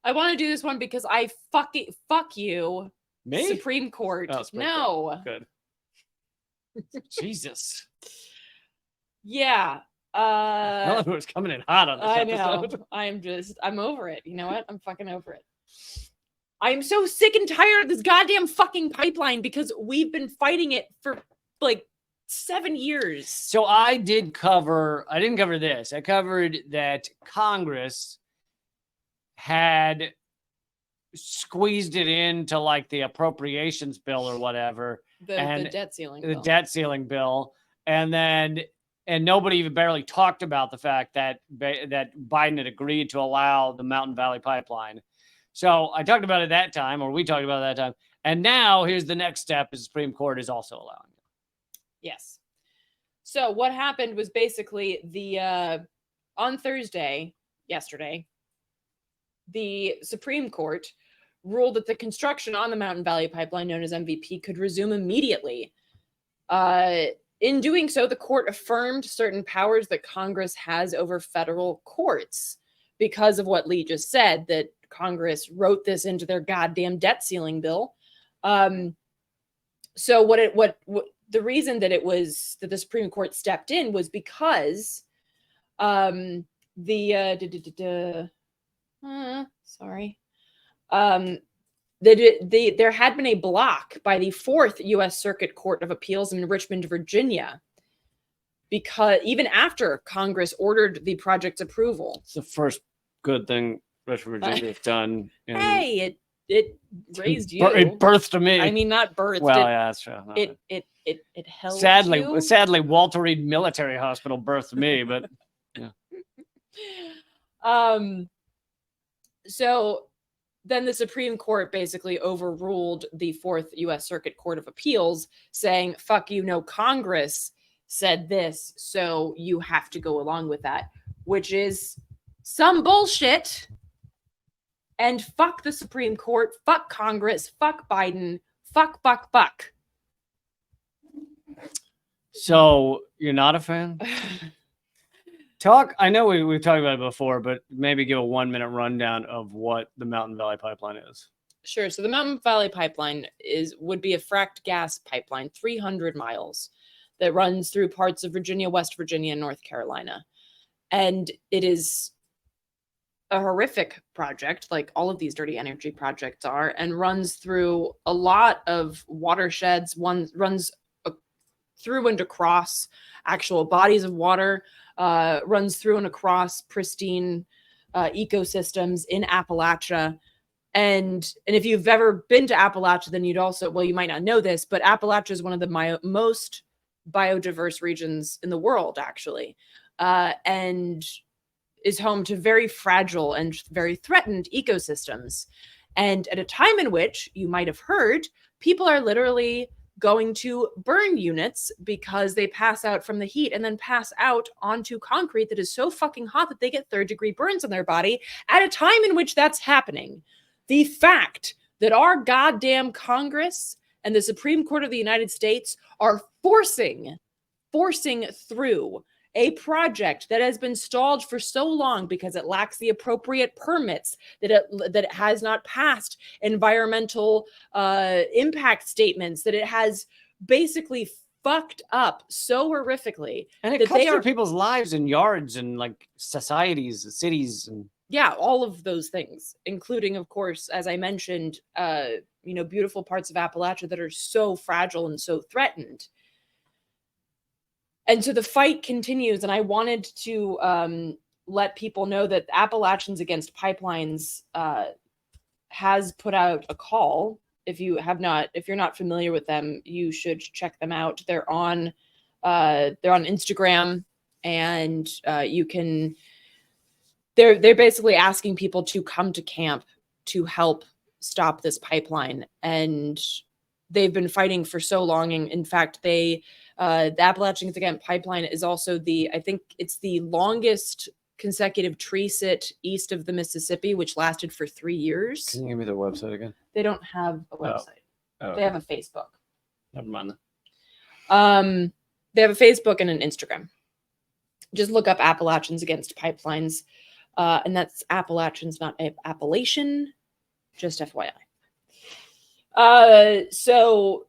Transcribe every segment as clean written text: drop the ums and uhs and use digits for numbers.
I want to do this one because I fuck you. Me? Supreme Court. Oh, Supreme no. Court. Good. Jesus. Yeah. Eleanor's coming in hot on this episode. I'm over it. You know what? I'm fucking over it. I am so sick and tired of this goddamn fucking pipeline because we've been fighting it for like 7 years. So I didn't cover this. I covered that Congress had squeezed it into like the appropriations bill or whatever. The debt ceiling bill. The debt ceiling bill. And nobody even barely talked about the fact that Biden had agreed to allow the Mountain Valley Pipeline. So I talked about it that time, or we talked about it that time. And now here's the next step: the Supreme Court is also allowing it. Yes. So what happened was basically on Thursday, yesterday, the Supreme Court ruled that the construction on the Mountain Valley Pipeline, known as MVP, could resume immediately. In doing so, the court affirmed certain powers that Congress has over federal courts because of what Lee just said, that Congress wrote this into their goddamn debt ceiling bill. So what the reason that the Supreme Court stepped in was because there had been a block by the 4th U.S. Circuit Court of Appeals in Richmond, Virginia, because even after Congress ordered the project's approval. It's the first good thing Richmond, Virginia has done. Hey, it raised you. It birthed me. I mean, not birthed. Well, yeah, that's true. It held you. Sadly, Walter Reed Military Hospital birthed me, but yeah. So then the Supreme Court basically overruled the 4th U.S. Circuit Court of Appeals, saying, fuck you, no, Congress said this, so you have to go along with that, which is some bullshit. And fuck the Supreme Court, fuck Congress, fuck Biden, fuck. So you're not a fan? I know we've talked about it before, but maybe give a 1-minute rundown of what the Mountain Valley Pipeline is. Sure. So the Mountain Valley Pipeline would be a fracked gas pipeline, 300 miles, that runs through parts of Virginia, West Virginia, and North Carolina. And it is a horrific project, like all of these dirty energy projects are, and runs through a lot of watersheds. One runs through and across actual bodies of water, runs through and across pristine ecosystems in Appalachia. And if you've ever been to Appalachia, then you might not know this, but Appalachia is one of the most biodiverse regions in the world, actually, and is home to very fragile and very threatened ecosystems. And at a time in which, you might have heard, people are literally going to burn units because they pass out from the heat and then pass out onto concrete that is so fucking hot that they get 3rd-degree burns on their body at a time in which that's happening. The fact that our goddamn Congress and the Supreme Court of the United States are forcing through a project that has been stalled for so long because it lacks the appropriate permits, that it has not passed environmental impact statements, that it has basically fucked up so horrifically. And it cuts through people's lives and yards and like societies, cities, and yeah, all of those things, including, of course, as I mentioned, beautiful parts of Appalachia that are so fragile and so threatened. And so the fight continues, and I wanted to let people know that Appalachians Against Pipelines has put out a call. If you're not familiar with them, you should check them out. They're on Instagram, and you can. They're basically asking people to come to camp to help stop this pipeline, and they've been fighting for so long. And in fact, the Appalachians Against Pipeline is also I think it's the longest consecutive tree sit east of the Mississippi, which lasted for 3 years. Can you give me the website again? They don't have a website. Oh, okay. They have a Facebook. Never mind. They have a Facebook and an Instagram. Just look up Appalachians Against Pipelines. And that's Appalachians, not Appalachian, just FYI. So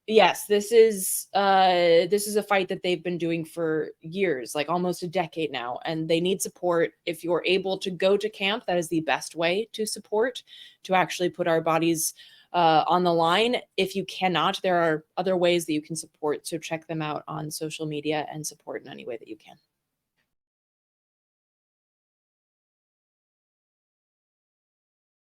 yes, this is a fight that they've been doing for years, like almost a decade now, and they need support. If you're able to go to camp, that is the best way to support, to actually put our bodies on the line. If you cannot, there are other ways that you can support, so check them out on social media and support in any way that you can.